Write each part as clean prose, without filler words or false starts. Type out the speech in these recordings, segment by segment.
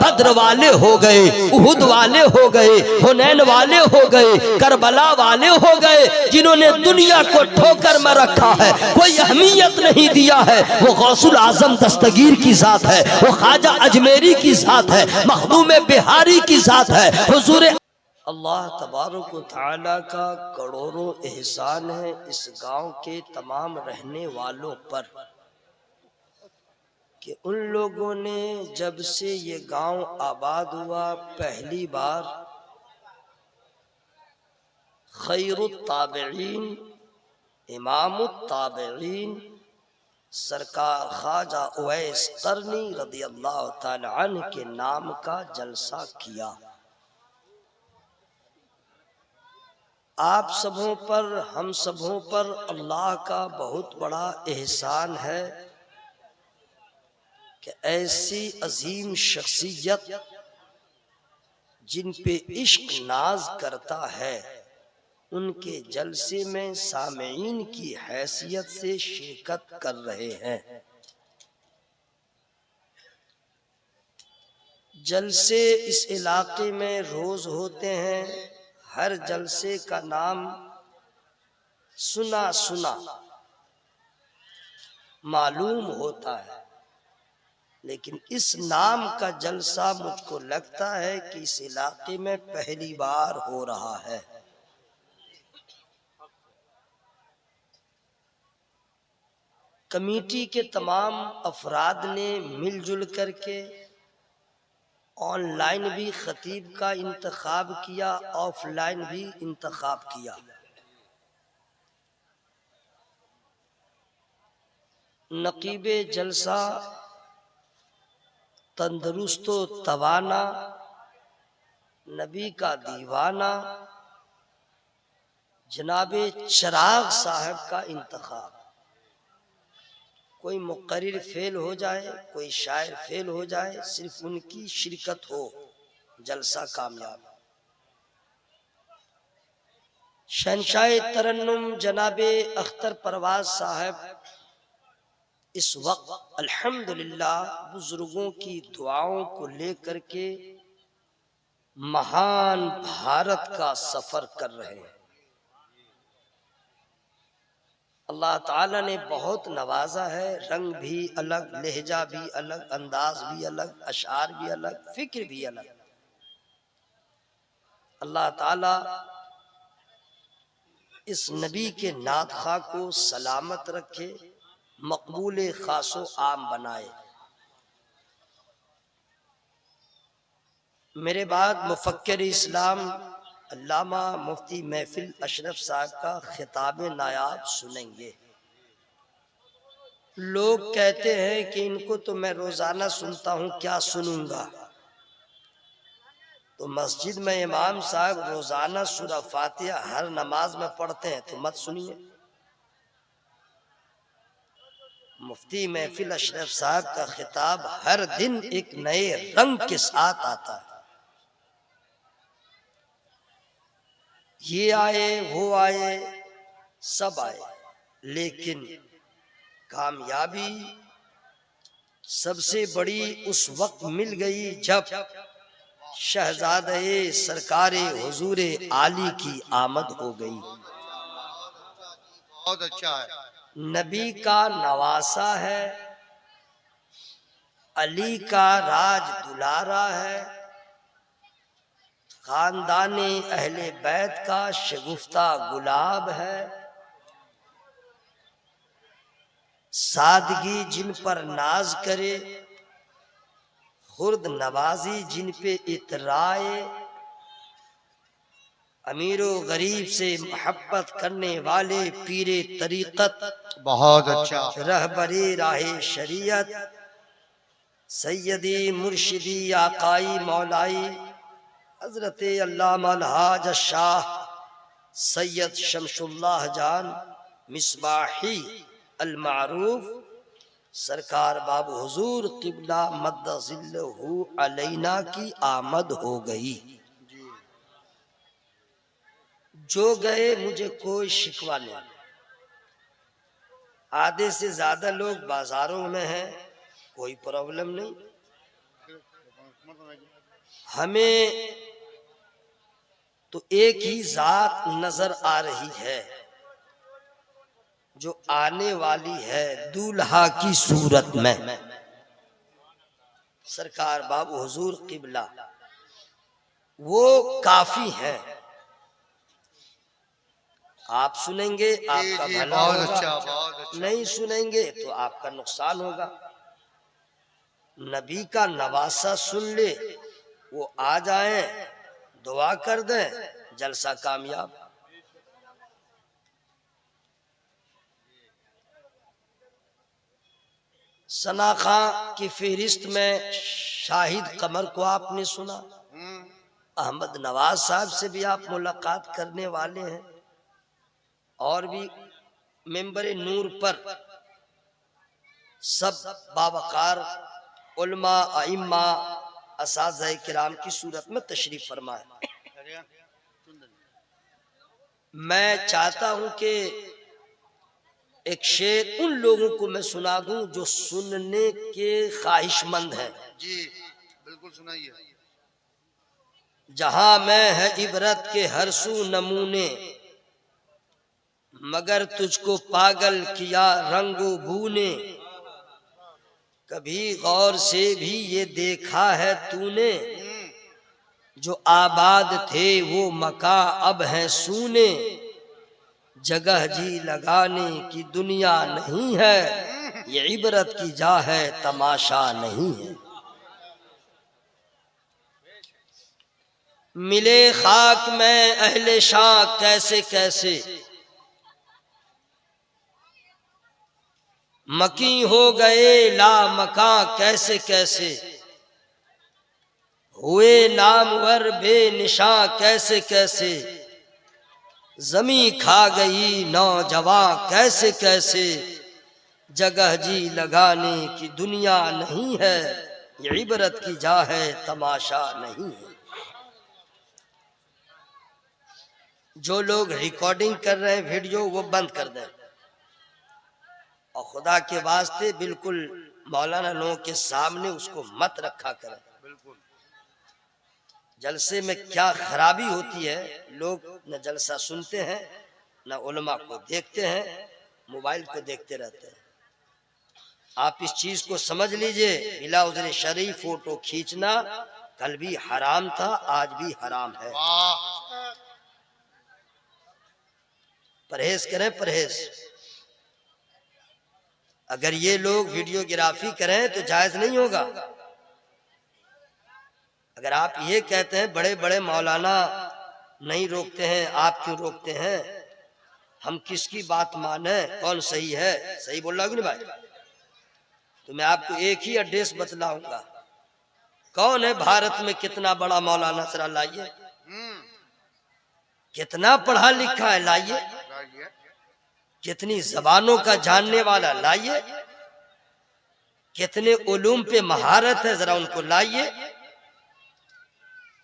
बद्र वाले हो गए, उहुद वाले हो गए, हुनैन वाले हो गए, करबला वाले हो गए, जिन्होंने दुनिया को ठोकर में रखा है, कोई अहमियत नहीं दिया है। वो गौसुल आजम दस्तगीर की जात है, वो ख्वाजा अजमेरी की जात है, मखदूम बिहारी की जात है। हुजूर अल्लाह तबारक व तआला का करोड़ों एहसान है इस गांव के तमाम रहने वालों पर कि उन लोगों ने जब से ये गांव आबाद हुआ पहली बार खैरुत ताबिईन इमामुत ताबिईन सरकार ख्वाजा उवैस करनी रदियल्लाहु ताला अन्हु के नाम का जलसा किया। आप सबों पर, हम सबों पर अल्लाह का बहुत बड़ा एहसान है कि ऐसी अजीम शख्सियत जिन पे इश्क नाज करता है उनके जलसे में सामीईन की हैसियत से शिरकत कर रहे हैं। जलसे इस इलाके में रोज होते हैं, हर जलसे का नाम सुना सुना मालूम होता है, लेकिन इस नाम का जलसा मुझको लगता है कि इस इलाके में पहली बार हो रहा है। कमेटी के तमाम अफराद ने मिलजुल करके ऑनलाइन भी खतीब का इंतखाब किया, ऑफलाइन भी इंतखाब किया। नकीबे जलसा तंदुरुस्त तवाना, नबी का दीवाना जनाबे चिराग साहब का इंतखाब। कोई मुकर्रिर फेल हो जाए, कोई शायर फेल हो जाए, सिर्फ उनकी शिरकत हो, जलसा कामयाब। शहंशाह तरन्नुम जनाबे अख्तर परवाज साहब इस वक्त अल्हम्दुलिल्लाह बुजुर्गों की दुआओं को लेकर के महान भारत का सफर कर रहे हैं। अल्लाह ताला ने बहुत नवाजा है, रंग भी अलग, लहजा भी अलग, अंदाज भी अलग, अशार भी अलग, फिक्र भी अलग। अल्लाह ताला इस नबी के नातखा को सलामत रखे, मकबूल खासो आम बनाए। मेरे बाद मुफक्किर इस्लाम अल्लामा मुफ्ती महफिल अशरफ साहब का खिताब नायाब सुनेंगे। लोग कहते हैं कि इनको तो मैं रोजाना सुनता हूँ, क्या सुनूंगा। तो मस्जिद में इमाम साहब रोजाना सूरा फातिहा हर नमाज में पढ़ते हैं, तो मत सुनिए। मुफ्ती महफिल अशरफ साहब का खिताब हर दिन एक नए रंग के साथ आता है। ये आए वो आए सब आए, लेकिन कामयाबी सबसे बड़ी उस वक्त मिल गई जब शहजादे सरकारे हुजूरे आली की आमद हो गई। बहुत अच्छा है। नबी का नवासा है, अली का राज दुलारा है, खानदाने अहले बैत का शगुफ्ता गुलाब है। सादगी जिन पर नाज करे, खुर्द नवाजी जिन पे इतराए, अमीरो गरीब से मोहब्बत करने वाले पीरे तरीकत, बहुत अच्छा। रहबरे राहे शरीयत, सैयदी मुर्शिदी आकाई मौलाई हजरत अल्लामा अलहाज शाह सैयद शमसुल्लाह जान मिसबाही अल मारूफ सरकार बाबू हुजूर किबला मद्दजिल्लहु अलैना की आमद हो गई। जो गए मुझे कोई शिकवा नहीं। आधे से ज्यादा लोग बाजारों में हैं, कोई प्रॉब्लम नहीं। हमें तो एक ही जात नजर आ रही है जो आने वाली है दूल्हा की सूरत में। सरकार बाबू हुजूर किबला वो काफी है। आप सुनेंगे आपका भला होगा, नहीं सुनेंगे तो आपका नुकसान होगा। नबी का नवासा सुन ले, वो आ जाए, दुआ कर दें, जलसा कामयाब। सना खां की फहरिस्त में शाहिद कमर को आपने सुना। अहमद नवाज साहब से भी आप मुलाकात करने वाले हैं, और भी मेंबर नूर पर सब बावकार उलमा अइम्मा असाज़ा किराम की सूरत में तशरीफ फरमाए। मैं चाहता हूं कि एक शेर उन लोगों को मैं सुना दूं जो सुनने के ख्वाहिशमंद हैं। जी बिल्कुल सुनाइए। जहां में है इबरत के हर सू नमूने, मगर तुझको पागल किया रंगो बू ने। कभी गौर से भी ये देखा है तूने, जो आबाद थे वो मका अब है सूने। जगह जी लगाने की दुनिया नहीं है, ये इबरत की जा है तमाशा नहीं है। मिले खाक में अहले शाह कैसे कैसे, मकी हो गए ला मका कैसे कैसे। हुए नामवर बेनिशा कैसे कैसे, जमी खा गई नौजवां कैसे कैसे। जगह जी लगाने की दुनिया नहीं है, ये इबरत की जा है तमाशा नहीं है। जो लोग रिकॉर्डिंग कर रहे हैं वीडियो, वो बंद कर दें, और खुदा के वास्ते बिल्कुल मौलाना लोगों के सामने उसको मत रखा करें। बिल्कुल जलसे में क्या खराबी होती है, लोग न जलसा सुनते हैं न उलमा को देखते हैं, मोबाइल को देखते रहते हैं। आप इस चीज को समझ लीजिए, बिला उज़्र शरई फोटो खींचना कल भी हराम था, आज भी हराम है। परहेज करें, परहेज। अगर ये लोग वीडियोग्राफी करें तो जायज नहीं होगा। अगर आप ये कहते हैं बड़े बड़े मौलाना नहीं रोकते हैं, आप क्यों रोकते हैं, हम किसकी बात माने, कौन सही है, सही बोल रहा हूं कि नहीं भाई? तो मैं आपको एक ही एड्रेस बतलाऊंगा, कौन है भारत में कितना बड़ा मौलाना, जरा लाइए। कितना पढ़ा लिखा है, लाइए। कितनी जबानों का जानने वाला, लाइए। कितने उलूम पे महारत है, जरा उनको लाइए।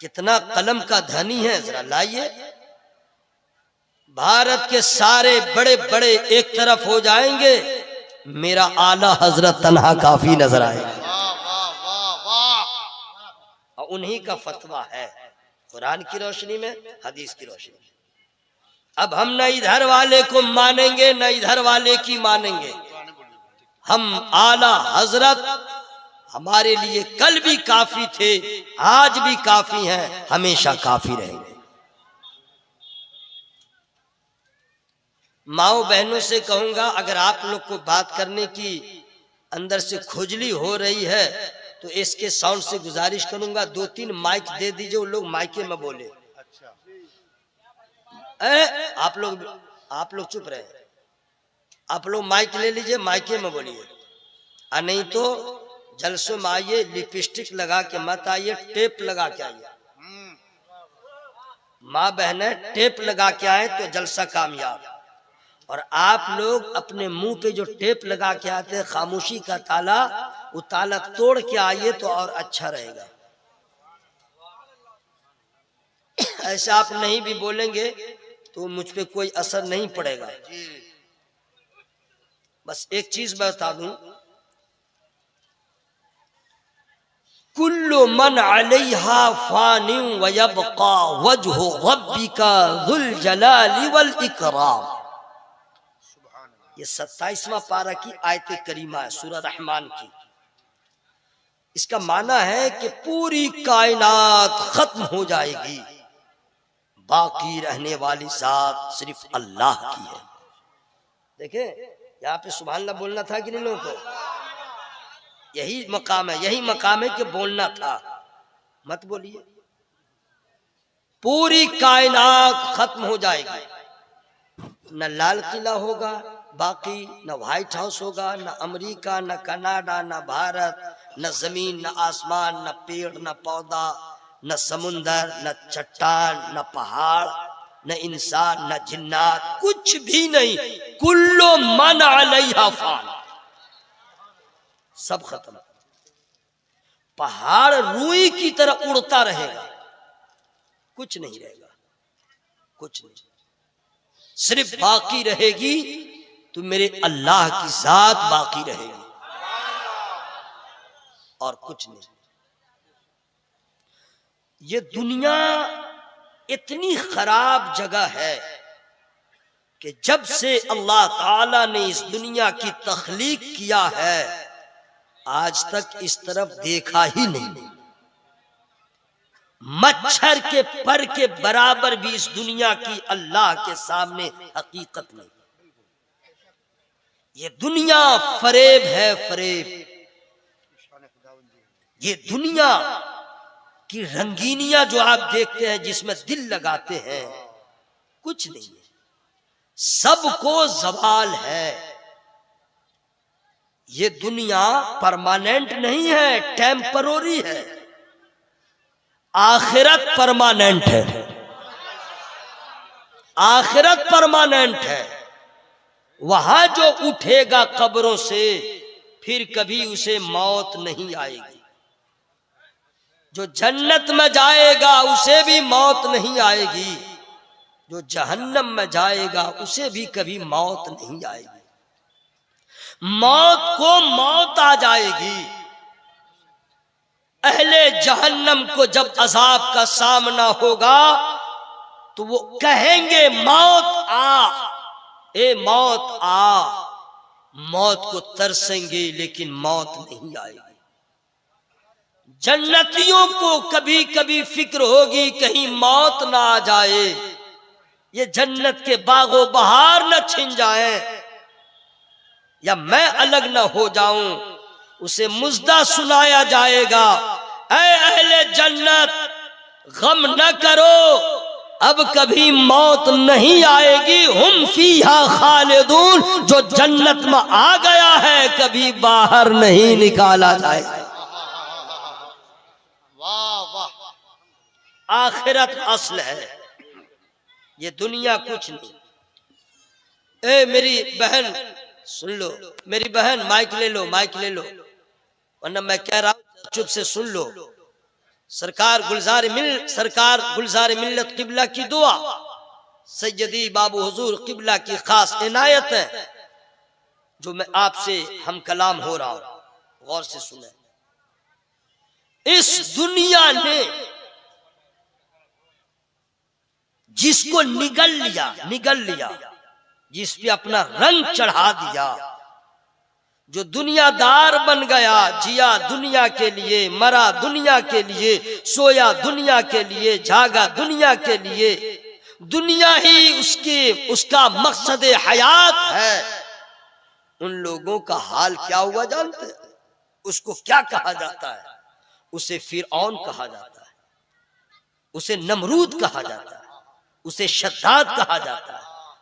कितना कलम का धनी है, जरा लाइए। भारत के सारे बड़े बड़े एक तरफ हो जाएंगे, मेरा आला हजरत तन्हा काफी नजर आएगा। और उन्हीं का फतवा है, कुरान की रोशनी में, हदीस की रोशनी में। अब हम न इधर वाले को मानेंगे न इधर वाले की मानेंगे। हम आला हजरत हमारे लिए कल भी काफी थे, आज भी काफी हैं, हमेशा काफी रहेंगे। माओ बहनों से कहूंगा, अगर आप लोग को बात करने की अंदर से खुजली हो रही है तो इसके साउंड से गुजारिश करूंगा 2-3 माइक दे दीजिए, वो लोग माइके में बोले। आप लोग चुप रहे, आप लोग माइक ले लीजिए, माइके में बोलिए। नहीं तो जलसों में आइए, लिपस्टिक लगा के मत आइए, टेप लगा के आइए। माँ बहने टेप लगा के आए तो जलसा कामयाब। और आप लोग अपने मुंह पे जो टेप लगा के आते हैं, खामोशी का ताला, वो ताला तोड़ के आइए तो और अच्छा रहेगा। ऐसा आप नहीं भी बोलेंगे तो मुझ पे कोई असर नहीं पड़ेगा। बस एक चीज मैं बता दूं, कुल्लु मन अलैहा फानिन व यबका वजहु रब्बिका जुल जलाली वल इकराम। ये 27वां पारा की आयत करीमा है सूरह रहमान की। इसका माना है कि पूरी कायनात खत्म हो जाएगी, बाकी रहने वाली जात सिर्फ अल्लाह की है। देखे यहाँ पे सुभान अल्लाह बोलना था कि नहीं लोगों को? यही मकाम है, यही मकाम है कि बोलना था, मत बोलिए। पूरी कायनात खत्म हो जाएगी, न लाल किला होगा बाकी, न व्हाइट हाउस होगा, न अमेरिका, न कनाडा, न भारत, न जमीन, न आसमान, न पेड़, न पौधा, न समुंदर, न चट्टान, न पहाड़, न इंसान, न जिन्नात, कुछ भी नहीं। कुल्लो मन अलैहा फान, सब खत्म। पहाड़ रूई की तरह उड़ता रहेगा, कुछ नहीं रहेगा, कुछ नहीं। सिर्फ बाकी रहेगी तो मेरे अल्लाह की जात बाकी रहेगी और कुछ नहीं। ये दुनिया इतनी खराब जगह है कि जब से अल्लाह ताला ने इस दुनिया की तख्लीक किया है आज तक इस तरफ देखा ही नहीं। मच्छर के पर के बराबर भी इस दुनिया की अल्लाह के सामने हकीकत नहीं। ये दुनिया फरेब है, फरेब। ये दुनिया की रंगीनियां जो आप देखते हैं, जिसमें दिल लगाते हैं, कुछ नहीं है, सबको जवाल है। ये दुनिया परमानेंट नहीं है, टेम्परोरी है। आखिरत परमानेंट है, आखिरत परमानेंट है। वहां जो उठेगा कब्रों से फिर कभी उसे मौत नहीं आएगी। जो जन्नत में जाएगा उसे भी मौत नहीं आएगी, जो जहन्नम में जाएगा उसे भी कभी मौत नहीं आएगी। मौत को मौत आ जाएगी। अहले जहन्नम को जब अजाब का सामना होगा तो वो कहेंगे मौत आ, ए मौत आ। मौत को तरसेंगे लेकिन मौत नहीं आएगी। जन्नतियों को कभी कभी फिक्र होगी कहीं मौत ना आ जाए, ये जन्नत के बागो बहार न छिन जाए, या मैं अलग न हो जाऊं। उसे मुजदा सुनाया जाएगा, ऐ अहले जन्नत गम न करो, अब कभी मौत नहीं आएगी। हम फीहा खालिदून, जो जन्नत में आ गया है कभी बाहर नहीं निकाला जाएगा। आखिरत असल है, ये दुनिया कुछ नहीं। ए मेरी बहन सुन लो, मेरी बहन माइक ले लो, माइक ले लो, वरना मैं कह रहा हूं चुप से सुन लो। सरकार गुलजार मिल्लत किबला की दुआ, सैयदी बाबू हुजूर किबला की खास इनायत है जो मैं आपसे हम कलाम हो रहा हूं, गौर से सुने। इस दुनिया ने जिसको निगल लिया, जिस पे अपना रंग चढ़ा दिया, जो दुनियादार बन गया, जिया दुनिया के लिए, मरा दुनिया के लिए, सोया दुनिया के लिए, जागा दुनिया के लिए, दुनिया ही उसका मकसद हयात है। उन लोगों का हाल क्या हुआ जानते हैं? उसको क्या कहा जाता है? उसे फिरऔन कहा जाता है, उसे नमरूद कहा जाता है, उसे शद्दाद कहा जाता है,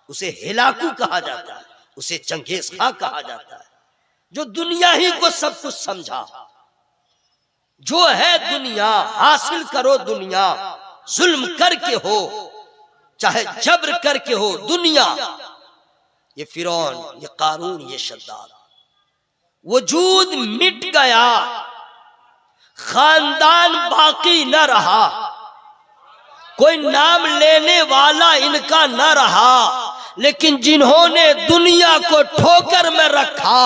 उसे हिलाकू कहा जाता है, उसे चंगेज खां कहा जाता है। जो दुनिया ही को सब कुछ समझा, जो है दुनिया, हासिल करो दुनिया, जुल्म करके हो चाहे जबर करके हो दुनिया। ये फिरौन, ये कारून, ये शद्दाद, वजूद मिट गया, खानदान बाकी न रहा, कोई नाम लेने वाला इनका न रहा। लेकिन जिन्होंने दुनिया को ठोकर में रखा,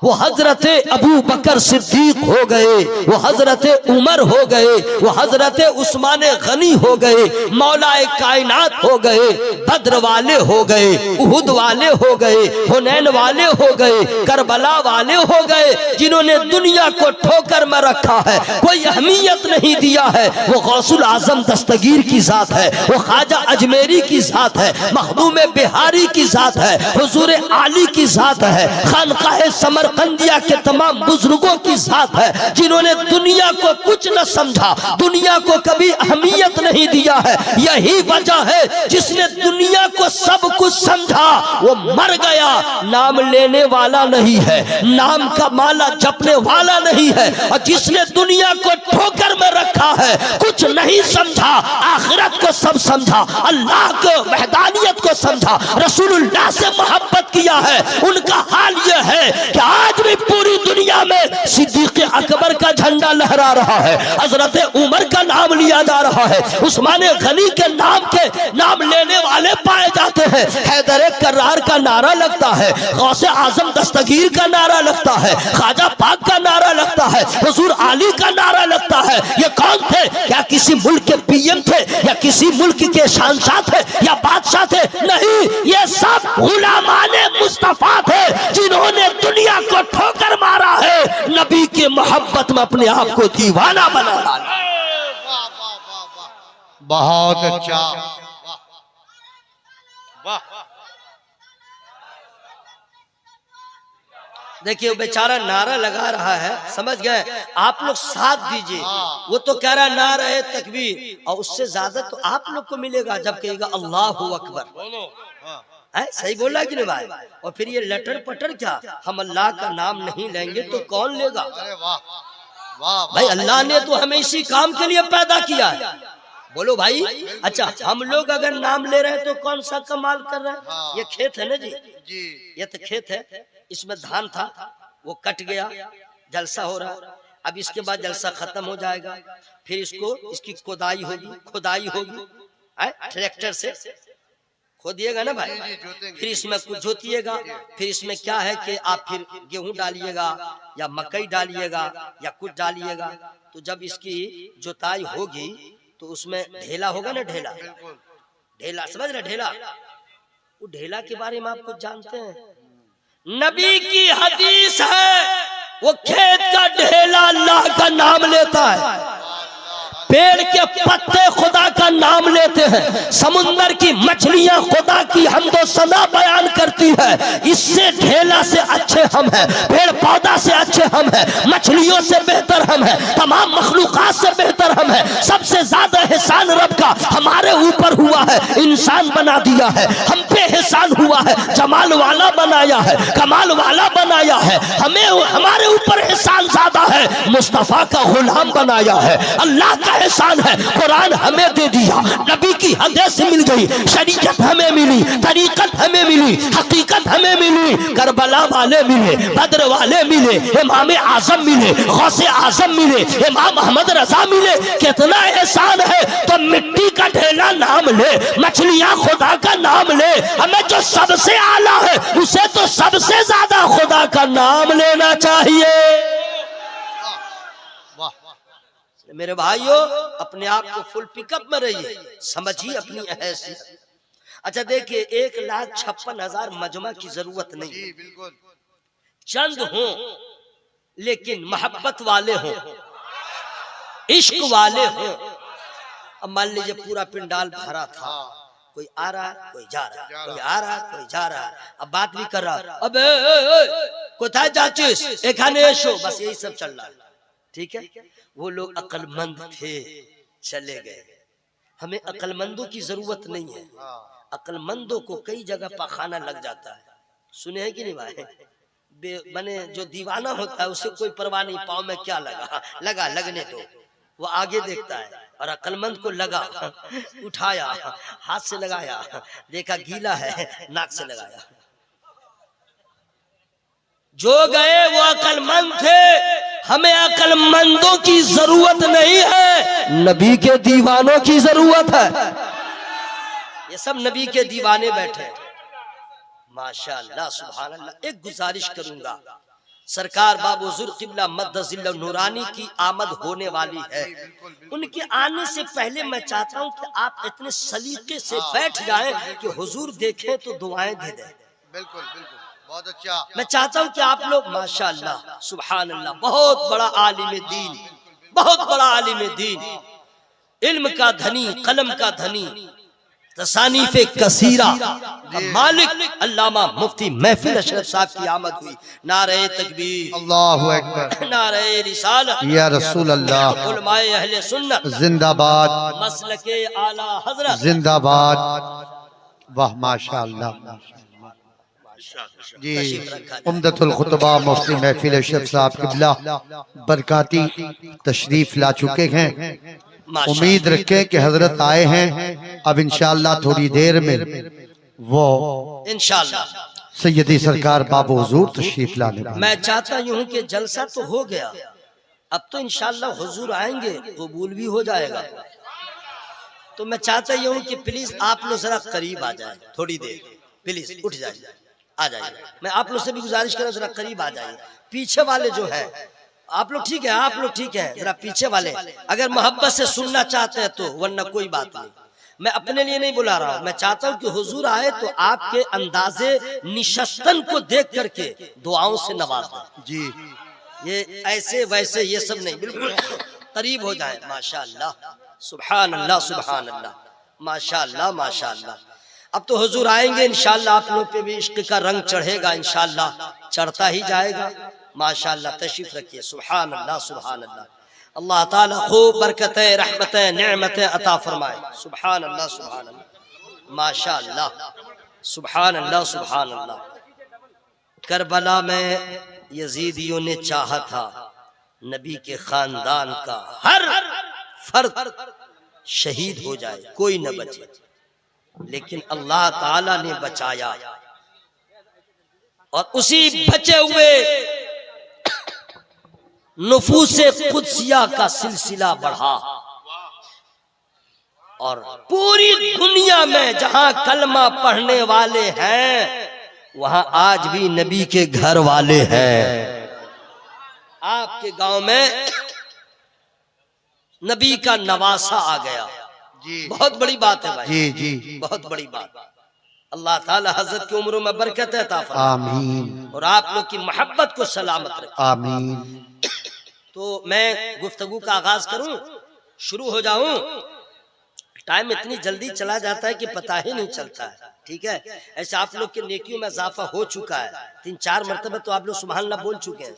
वो हजरत अबू बकर सिद्दीक हो गए, वो हजरत उमर हो गए, वो हजरत उस्मान गनी हो गए, मौलाए कायनात हो गए, बद्र वाले हो गए, उहुद वाले हो गए, हुनैन वाले हो गए, करबला वाले हो गए, जिन्होंने दुनिया को ठोकर में रखा है, कोई अहमियत नहीं दिया है। वो गौसुल आजम दस्तगीर की जात है, वो ख्वाजा अजमेरी की जात है, मखदूम बिहारी की जात है, हुजूर आली की जात है, खानकाह समरकंदिया के तमाम बुजुर्गों की जात है, जिन्होंने दुनिया को कुछ न समझा, दुनिया को कभी अहमियत नहीं दिया है। यही वजह है जिसने दुनिया को सब कुछ समझा वो मर गया, नाम लेने वाला नहीं है, नाम का माला जपने वाला नहीं है। और जिसने दुनिया को ठोकर में रखा है, कुछ नहीं समझा, आखिरत को सब समझा, अल्लाह को वहदानियत को समझा, रसूलुल्लाह से मोहब्बत किया है, उनका हाल यह है कि आज भी पूरी दुनिया में सिद्दीक अकबर का झंडा लहरा रहा है, हजरत उमर का नाम लिया जा रहा है, उस्मान गनी के नाम लेने वाले पाए जाते हैं, हैदर कर्रार का नारा लगता है, गौसे आजम दस्तगीर का नारा लगता है, ख्वाजा पाक का नारा लगता है, हुजूर आली का नारा लगता है। ये कौन थे? क्या किसी मुल्क के पीएम थे, या किसी मुल्क के शहंशाह थे, या बादशाह थे? नहीं, ये सब गुलामाने मुस्तफा थे, जिन्होंने दुनिया को ठोकर मारा है, नबी के मोहब्बत में अपने आप को दीवाना बना डाला। बहुत अच्छा, वाह। देखिए बेचारा नारा लगा रहा है, समझ गए? आप लोग साथ दीजिए। वो तो कह रहा नारा है तकबीर, और उससे ज्यादा तो आप लोग को मिलेगा जब कहेगा अल्लाहु अकबर। सही बोला कि नहीं भाई? और फिर ये लटर पटर क्या, हम अल्लाह का नाम नहीं लेंगे तो कौन लेगा? अरे वाह वाह भाई, अल्लाह ने तो हमें इसी काम के लिए पैदा किया है। बोलो भाई। अच्छा, हम लोग अगर नाम ले रहे हैं तो कौन सा कमाल कर रहे हैं? ये खेत है ना जी, ये तो खेत है, इसमें धान था, वो कट गया, जलसा हो रहा है। अब इसके बाद जलसा खत्म हो जाएगा, फिर इसकी खुदाई होगी, ट्रैक्टर से खोदिएगा ना भाई, फिर इसमें कुछ जोतिएगा, फिर इसमें क्या है कि आप फिर गेहूं डालिएगा या मकई डालिएगा या कुछ डालिएगा। तो जब इसकी जोताई होगी तो उसमें ढेला होगा ना, ढेला समझ रहे? ढेला, वो ढेला के बारे में आप कुछ जानते हैं? नबी की हदीस है, वो खेत का ढेला अल्लाह का नाम लेता है, पेड़ के पत्ते खुदा का नाम लेते हैं, समुंदर की मछलियां खुदा की हमदो सना बयान करती है। इससे ढेला से अच्छे हम हैं, पेड़ पौधा से अच्छे हम हैं, मछलियों से बेहतर हम हैं, तमाम मखलूकात से बेहतर हम हैं। सबसे ज्यादा एहसान रब का हमारे ऊपर हुआ है, इंसान बना दिया है, हम पे एहसान हुआ है, जमाल वाला बनाया है, कमाल वाला बनाया है, हमें हमारे ऊपर एहसान ज्यादा है, मुस्तफा का गुलाम बनाया है, अल्लाह का एहसान है। कुरान हमें दे दिया, नबी की हदीस मिल गई, शरीयत हमें मिली, तरीकत हमें मिली, हकीकत हमें मिली, करबला वाले मिले, बद्र वाले मिले, इमाम आजम मिले, गौसे आजम मिले, इमाम अहमद रजा मिले। कितना एहसान है। तो मिट्टी का ढेला नाम ले, मछलियां खुदा का नाम ले, हमें जो सबसे आला है उसे तो सबसे ज्यादा खुदा का नाम लेना चाहिए। मेरे भाइयों, अपने आप को फुल पिकअप में रहिए, समझिए अपनी हैसियत। अच्छा देखिए, 1,56,000 मजमा की जरूरत नहीं, बिल्कुल। चंद हो लेकिन मोहब्बत वाले हो, इश्क वाले हो। अब मान लीजिए पूरा पिंडाल भरा था, कोई आ रहा है, कोई जा रहा है, कोई आ रहा है, कोई जा रहा है, अब बात भी कर रहा है, अब कोথায় যাচ্ছিস, এখানে এসো, बस यही सब चल रहा है। ठीक है, वो लोग अक्लमंद थे, चले गए। हमें अक्लमंदों की जरूरत नहीं है। अक्लमंदों को कई जगह पाखाना लग जाता है, सुने हैं कि नहीं भाई? माने जो दीवाना होता है उसे कोई परवाह नहीं, पाँव में क्या लगा लगने दो, वो आगे देखता है। और अक्लमंद को लगा, उठाया, हाथ से लगाया, देखा गीला है, नाक से लगाया। जो गए वो अक्लमंद थे, हमें अक्लमंदों की जरूरत नहीं है, नबी के दीवानों की जरूरत है। ये सब नबी के दीवाने बैठे, माशाअल्लाह सुभान अल्लाह। एक गुजारिश करूंगा, सरकार बाबूजुर किबला मद्दजिल्ला नूरानी की आमद होने वाली है। उनके आने से पहले मैं चाहता हूं कि आप इतने सलीके से बैठ जाएं कि हुजूर देखें तो दुआएं दे दें। बिल्कुल बिल्कुल, बहुत अच्छा। मैं चाहता हूं कि आप लोग माशाअल्लाह सुभान अल्लाह, बहुत बड़ा आलिम दीन, बहुत बड़ा आलिम दीन, इल्म का धनी, कलम का धनी, तसानीफे कसीरा मालिक अल्लामा मुफ्ती महफिल अशरफ साहब की आमद हुई। नारे तकबीर, अल्लाहु अकबर, नारे रिसालत, या रसूल अल्लाह, उलमाए अहले सुन्नत जिंदाबाद, मसलके आला हजरत जिंदाबाद। वाह माशाअल्लाह जी। उम्दतुल खुतबा मुफ्ती महफिल अशरफ साहब किबला बरकाती तशरीफ ला चुके हैं। उम्मीद रखें कि हजरत आए हैं, अब इंशाअल्लाह थोड़ी देर में वो इंशाअल्लाह सैयदी सरकार बाबू हुजूर तशरीफ लाने वाले। मैं चाहता यूं कि जलसा तो हो गया, अब तो इंशाअल्लाह हुजूर आएंगे, कबूल भी हो जाएगा। तो मैं चाहता यूं कि प्लीज आप लोग जरा करीब आ जाए, थोड़ी देर प्लीज उठ जाइए, आ जाइए। मैं आप लोग से भी गुजारिश कर रहा हूं जरा करीब आ जाइए। पीछे वाले जो है आप लोग ठीक है, आप लोग ठीक है, जरा पीछे वाले अगर मोहब्बत से सुनना चाहते हैं तो, वरना कोई बात नहीं। मैं अपने लिए नहीं बुला रहा हूं, मैं चाहता हूं कि हुजूर आए तो आपके अंदाजे निशस्तन को देख करके दुआओं से नवाज दें जी। ये ऐसे वैसे ये सब नहीं, बिल्कुल करीब हो जाए। माशाअल्लाह सुभान अल्लाह, सुभान अल्लाह, माशाअल्लाह माशाअल्लाह। अब तो हुजूर आएंगे इंशाअल्लाह, आप लोग पे भी इश्क का रंग चढ़ेगा, इंशाअल्लाह चढ़ता ही जाएगा। माशाअल्लाह तशरीफ रखिए। सुभान अल्लाह, सुभान अल्लाह। अल्लाह ताला खूब बरकतें, रहमतें, नेमतें अता फरमाए। सुभान अल्लाह, सुभान अल्लाह, माशाअल्लाह, सुभान अल्लाह, सुभान अल्लाह। करबला में यजीदियों ने चाहा था नबी के खानदान का हर फर्द शहीद हो जाए, कोई न बचे, लेकिन अल्लाह ताला ने बचाया और उसी बचे हुए नुफूसे कुदसिया का सिलसिला बढ़ा और पूरी दुनिया में जहां कलमा पढ़ने वाले हैं वहां आज भी नबी के घर वाले हैं। आपके गांव में नबी का नवासा आ गया जी, बहुत बड़ी बात है भाई जी जी, बहुत बड़ी बात। अल्लाह ताला हजरत की उम्रों में बरकत अता फरमाए आमीन, और आप लोग की मोहब्बत को सलामत रखे। आमीन। तो मैं गुफ्तगू का आगाज करूं, शुरू हो जाऊं। टाइम इतनी जल्दी चला जाता है कि पता ही नहीं चलता है, ठीक है। ऐसे आप लोग के नेकियों में इजाफा हो चुका है, 3-4 मरतबा तो आप लोग सुभान अल्लाह बोल चुके हैं,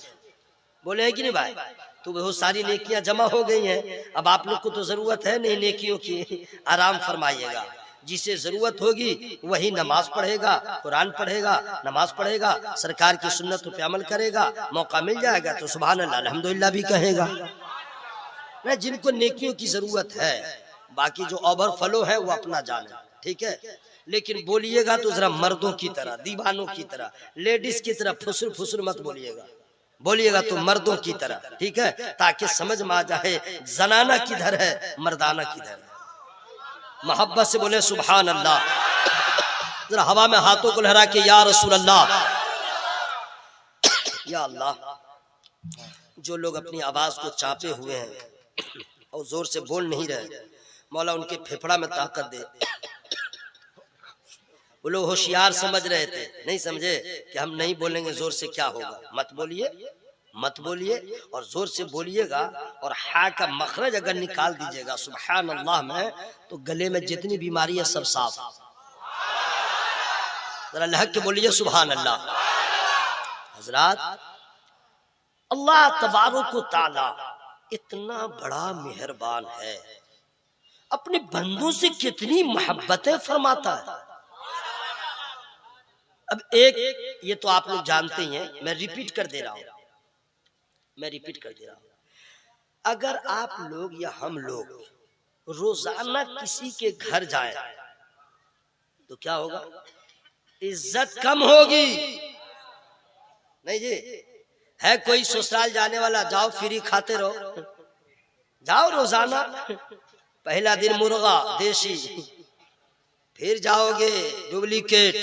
बोले हैं कि नहीं भाई? तो बहुत सारी नेकियां जमा हो गई हैं। अब आप लोग को तो जरूरत है नहीं नेकियों की, आराम फरमाइएगा। जिसे जरूरत होगी वही नमाज पढ़ेगा, कुरान पढ़ेगा, नमाज पढ़ेगा, सरकार की सुन्नतों पे अमल करेगा, मौका मिल जाएगा तो सुभान अल्लाह अल्हम्दुलिल्लाह भी कहेगा ना। जिनको नेकियों की जरूरत है, बाकी जो ओवर फ्लो है वो अपना जाने, ठीक है। लेकिन बोलिएगा तो जरा मर्दों की तरह, दीवानों की तरह, लेडीज की तरह फुसुर फुसुर मत बोलिएगा, बोलिएगा तो मर्दों की तरह, ठीक है, ताकि समझ में आ जाए जनाना किधर है, मर्दाना किधर है। मोहब्बत से बोले सुभान अल्लाह। जरा हवा में हाथों को लहरा के या रसूल अल्लाह, या अल्लाह। जो लोग अपनी आवाज को चापे हुए हैं और जोर से बोल नहीं रहे, मौला उनके फेफड़ा में ताकत दे। वो लोग होशियार समझ रहे थे, नहीं समझे कि हम नहीं बोलेंगे जोर से क्या होगा। मत बोलिए, मत बोलिए और जोर से बोलिएगा। और हा का मखरज अगर निकाल दीजिएगा सुभान अल्लाह में, तो गले में जितनी बीमारी है सब साफ। जरा लहक के बोलिए सुभान अल्लाह। हजरात, अल्लाह तबारक व तआला इतना बड़ा मेहरबान है, अपने बंदों से कितनी मोहब्बतें फरमाता है। अब एक ये तो आप लोग जानते ही हैं, मैं रिपीट कर दे रहा हूं, मैं रिपीट कर दे रहा हूं। अगर आप लोग या हम लोग रोजाना किसी के घर जाएं तो क्या होगा? इज्जत कम होगी। नहीं जी, है कोई ससुराल जाने वाला? जाओ फ्री खाते रहो, जाओ रोजाना। पहला दिन मुर्गा देसी, फिर जाओगे डुप्लीकेट,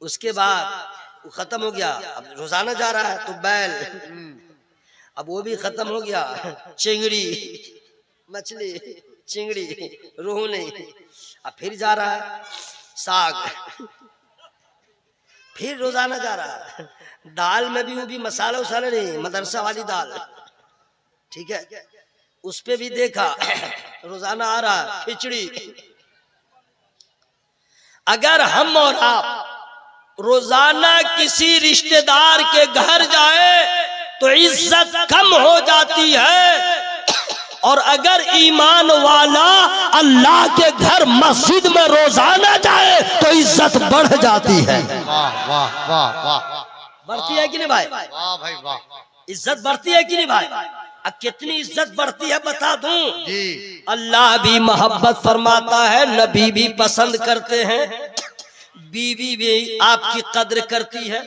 उसके बाद वो खत्म हो गया, अब रोजाना जा रहा है तो बैल, अब वो भी खत्म हो गया, चिंगड़ी मछली, चिंगड़ी रोहू नहीं, अब फिर जा रहा है साग, फिर रोजाना जा रहा है। दाल में भी वो भी मसाला उसाला नहीं, मदरसा वाली दाल, ठीक है, उस पे भी देखा रोजाना आ रहा है खिचड़ी। अगर हम और आप रोजाना किसी रिश्तेदार के घर जाए तो इज्जत कम हो जाती है, और अगर ईमान वाला अल्लाह के घर मस्जिद में रोजाना जाए तो इज्जत बढ़ जाती है। वाह वाह वाह वाह, बढ़ती है कि नहीं भाई? वाह भाई वाह, इज्जत बढ़ती है कि नहीं भाई? अब कितनी इज्जत बढ़ती है बता दूं जी। अल्लाह भी मोहब्बत फरमाता है, नबी भी पसंद करते हैं, बीवी भी आपकी कद्र करती है,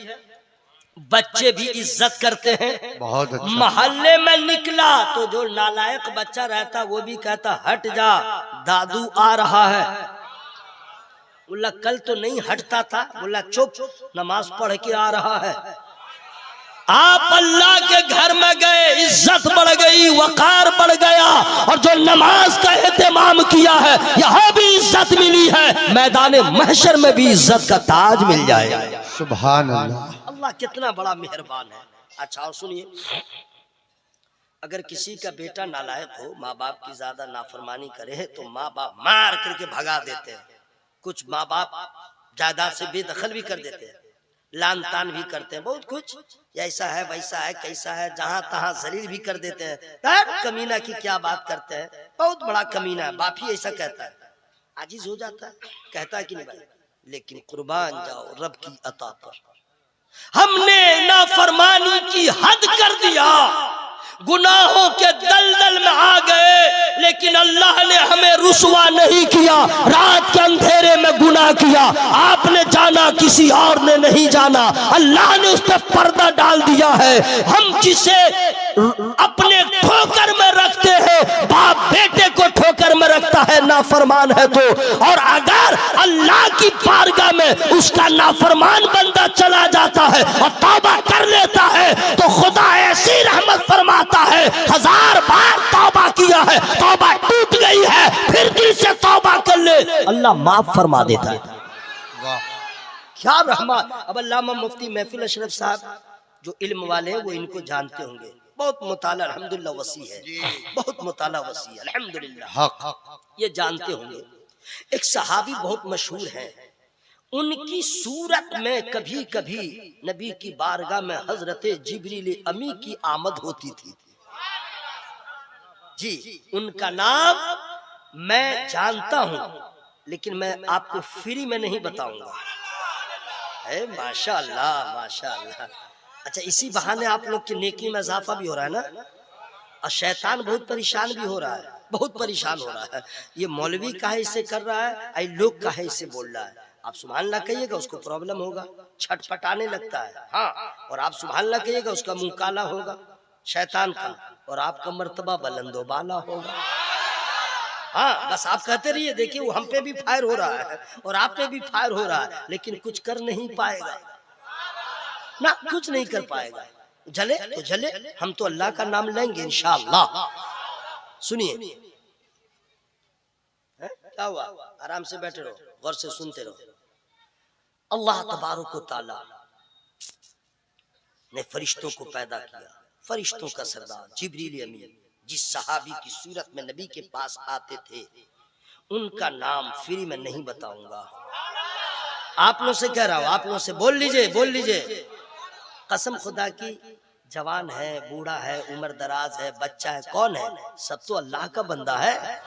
बच्चे भी इज्जत करते हैं। बहुत अच्छा। मोहल्ले में निकला तो जो नालायक बच्चा रहता वो भी कहता हट जा, दादू आ रहा है। बोला कल तो नहीं हटता था, बोला चुप, नमाज पढ़ के आ रहा है। आप अल्लाह के घर में गए, इज्जत बढ़ गई, वकार बढ़ गया, और जो नमाज का एहतमाम किया है यहाँ भी इज्जत मिली है, मैदान महशर में भी इज्जत का ताज मिल जाएगा। सुभान अल्लाह, अल्लाह कितना बड़ा मेहरबान है। अच्छा और सुनिए, अगर किसी का बेटा नालायक हो, माँ बाप की ज्यादा नाफरमानी करे तो माँ बाप मार करके भगा देते हैं। कुछ माँ बाप जायदाद से बेदखल भी कर देते हैं, लान तान भी करते हैं, बहुत कुछ, ऐसा है वैसा है कैसा है, जहां तहां जलील भी कर देते हैं। कमीना की क्या बात करते हैं, बहुत बड़ा कमीना है, बाप ही ऐसा कहता है, आजिज हो जाता है, कहता है कि नहीं भाई? लेकिन कुर्बान जाओ रब की अता पर, हमने नाफरमानी की हद कर दिया, गुनाहों के दलदल में आ गए, लेकिन अल्लाह ने हमें रुसवा नहीं किया। रात के अंधेरे में गुनाह किया, आपने जाना किसी और ने नहीं जाना, अल्लाह ने उस पर पर्दा डाल दिया है। हम जिसे अपने ठोकर में रखते हैं, बाप बेटे को ठोकर में रखता है नाफरमान है तो, और अगर अल्लाह की बारगाह में उसका नाफरमान बंदा चला जाता है और तौबा कर लेता है तो खुदा ऐसी रहमत फरमाता है, 1000 बार तौबा किया है, तौबा टूट गई है, फिर दिल से तौबा कर ले, अल्लाह माफ फरमा देता है। वाह, क्या रहमत। अब अल्लामा मुफ्ती महफिल अशरफ साहब जो इल्म वाले हैं वो इनको जानते होंगे, बहुत मुताला अल्हम्दुलिल्लाह वसी है, बहुत मुताला वसी है अल्हम्दुलिल्लाह, ये जानते होंगे। एक सहाबी बहुत मशहूर है, उनकी सूरत में कभी कभी नबी की बारगाह में हजरत जिब्रील अमी की आमद होती थी। जी, उनका नाम मैं जानता हूं, लेकिन मैं आपको फ्री में नहीं बताऊंगा। माशाअल्लाह माशाअल्लाह। अच्छा, इसी बहाने आप लोग की नेकी में इजाफा भी हो रहा है ना, और शैतान बहुत परेशान भी हो रहा है, बहुत परेशान हो रहा है। ये मौलवी काहे इसे कर रहा है, आई लोग काहे इसे बोल रहा है। आप सुभान अल्लाह कहिएगा उसको प्रॉब्लम होगा, छटपटाने लगता है, हाँ, और आप सुभान अल्लाह कहिएगा उसका मुंह काला होगा शैतान का, और आपका मर्तबा बुलंदो बाला होगा। हाँ, बस आप कहते रहिए, देखिए वो हम पे भी फायर हो रहा है और आप पे भी फायर हो रहा है, लेकिन कुछ कर नहीं पाएगा ना, कुछ नहीं कर पाएगा। जले तो जले, हम तो अल्लाह का नाम लेंगे इंशाअल्लाह। सुनिए क्या हुआ, आराम से बैठे रहो, गौर से सुनते रहो। अल्लाह तबारक व तआला ने फरिश्तों को पैदा किया, फरिश्तों का सरदार जिब्रील अमीन जिस सहाबी की सूरत में नबी के पास आते थे, उनका नाम फ्री में नहीं बताऊंगा। आप लोग से कह रहा हूं, आप लोग से बोल लीजिए, बोल लीजिए, कसम खुदा की, जवान है, बूढ़ा है, उम्र दराज है, बच्चा है, कौन है, सब तो अल्लाह का बंदा है,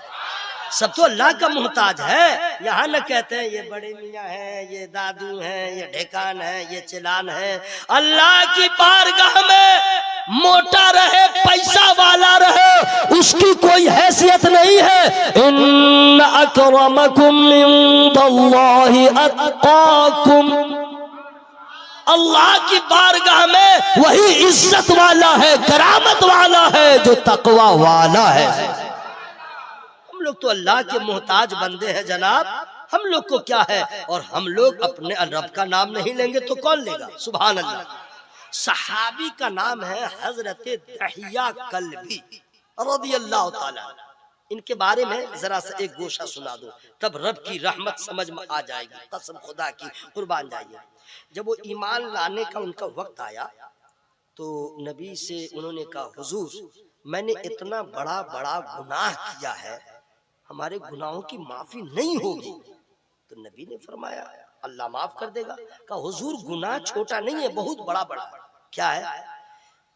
सब तो अल्लाह का मुहताज है। यहाँ न कहते हैं ये बड़े मियाँ है, ये दादू है, ये ढेकान है, ये चिलान है। अल्लाह की बारगाह में मोटा रहे, पैसा वाला रहे, उसकी कोई हैसियत नहीं है। इन्न अकरमकुम इंदल्लाहि अत्काकुम, अल्लाह की बारगाह में वही इज्जत वाला है, करामत वाला है जो तकवा वाला है। हम लोग तो अल्लाह के मोहताज बंदे हैं जनाब, हम लोग को क्या है, और हम लोग अपने रब का नाम नहीं लेंगे तो कौन लेगा। सुभान अल्लाह। सहाबी का नाम है हजरत दहिया कल्बी रदियल्लाहु ताला। इनके बारे में जरा सा एक गोशा सुना दो, तब रब की रहमत समझ में आ जाएगी। कसम खुदा की, कुर्बान जाइए। जब वो ईमान लाने का उनका वक्त आया तो नबी से उन्होंने कहा, हुजूर मैंने इतना बड़ा बड़ा गुनाह किया है, हमारे गुनाहों की माफी नहीं होगी। तो नबी ने फरमाया, अल्लाह माफ कर देगा। कहा, हुजूर गुनाह छोटा नहीं है, बहुत बड़ा बड़ा। क्या है?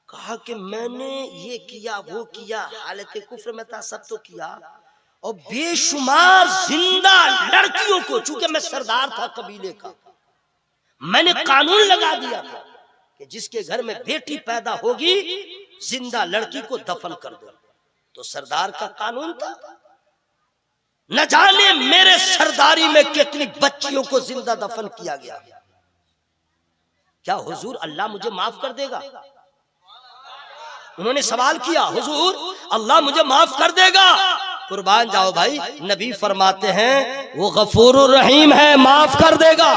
कहा कि मैंने ये किया वो किया, हालत कुफ्र में था, सब तो किया, और बेशुमार जिंदा लड़कियों को, चूंकि मैं सरदार था कबीले का, मैंने कानून लगा दिया था कि जिसके घर में बेटी पैदा होगी जिंदा लड़की को दफन कर दो। तो सरदार का कानून था। न जाने मेरे सरदारी में कितनी बच्चियों को जिंदा दफन किया गया। क्या हुजूर अल्लाह मुझे माफ कर देगा? उन्होंने सवाल किया, हुजूर अल्लाह मुझे माफ कर देगा? कुर्बान जाओ भाई, नबी फरमाते हैं वो गफूर रहीम है, माफ कर देगा।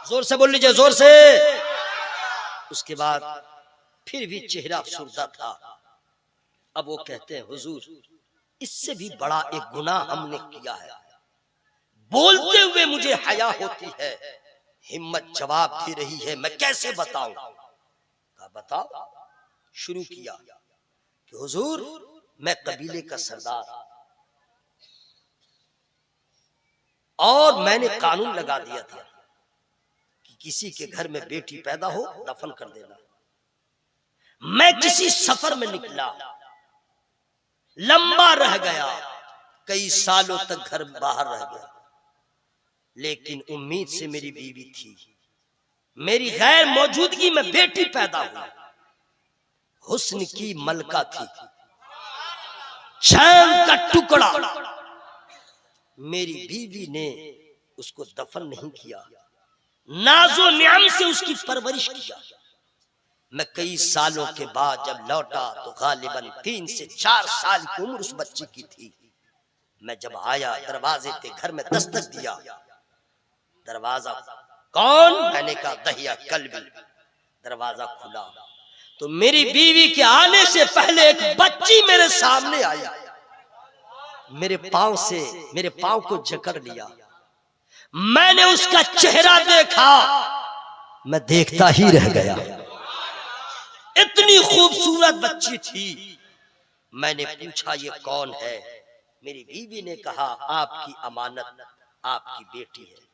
जोर से बोल लीजिए, जोर से। उसके बाद फिर भी चेहरा अफसुर्दा था। अब वो कहते हैं, हुजूर इससे भी बड़ा एक गुनाह हमने किया है, बोलते हुए मुझे हया होती है, हिम्मत जवाब दे रही है, मैं कैसे बताऊं? कहा, बताओ। शुरू किया कि हुजूर मैं कबीले का सरदार और मैंने कानून लगा दिया था कि किसी के घर में बेटी पैदा हो दफन कर देना। मैं किसी सफर में निकला, लंबा रह गया, कई सालों तक घर बाहर रह गया, लेकिन उम्मीद से मेरी बीवी थी, मेरी गैर मौजूदगी में बेटी पैदा हुई, हुस्न की मलका थी, चैन का टुकड़ा। मेरी बीवी ने उसको दफन नहीं किया, नाजो न्याम से उसकी परवरिश किया। मैं कई सालों के बाद जब लौटा तो गालिबन 3 से 4 साल की उम्र उस बच्ची की थी। मैं जब आया दरवाजे पे घर में दस्तक दिया, दरवाजा कौन? मैंने कहा दहिया कल्बी। दरवाजा खुला तो मेरी बीवी के आने से पहले एक बच्ची मेरे सामने आई, मेरे पांव को जकड़ लिया। मैंने उसका चेहरा देखा, मैं देखता ही रह गया, इतनी खूबसूरत बच्ची थी। मैंने पूछा, ये कौन है? मेरी बीवी ने कहा, आपकी अमानत, आपकी बेटी है।